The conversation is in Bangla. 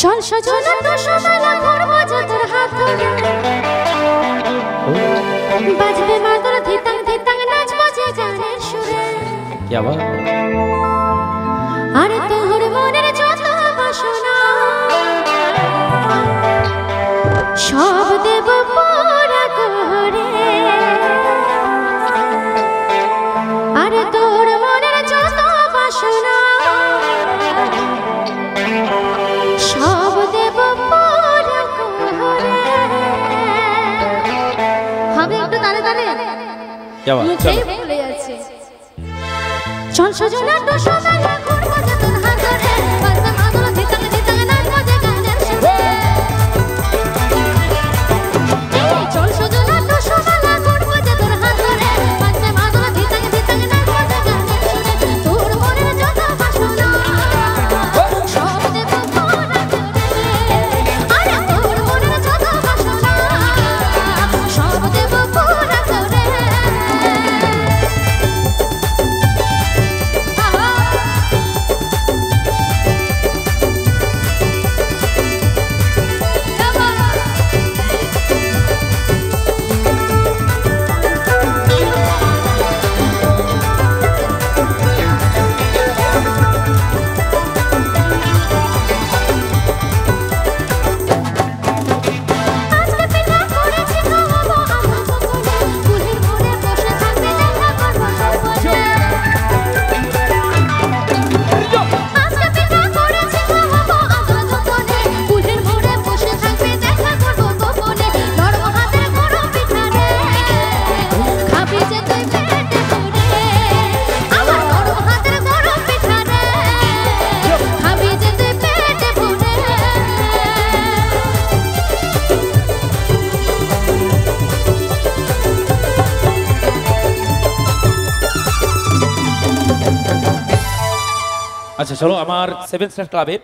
চল সজনা তো সমালা করবো যতর হাত ধরে বাজবে মাদুর ধিতাং ধিতাং নাচ বাজে গানের সুরে কি আবার আরে তোর মনের যত বাসনা সব দেব পুরা করে আরে তোর মনের যত বাসনা সব দেব পুরা করে হবে একটু দাঁড়ে দাঁড়ে কি আবার মুখেই ভুলে যাচ্ছে চল সজনা তো সমালা করবো যতর হাত ধরে বাজবে মাদুর ধিতাং ধিতাং নাচ বাজে গানের সুরে চল সজনা তো সমালা করবো যতর হাত ধরে বাজবে মাদুর ধিতাং ধিতাং নাচ বাজে গানের সুরে তোর মনের যত বাসনা সব দেব পুরা করে আরে তোর মনের যত বাসনা সব দেব পুরা করে আচ্ছা চলো আমার 7 স্টার ক্লাবে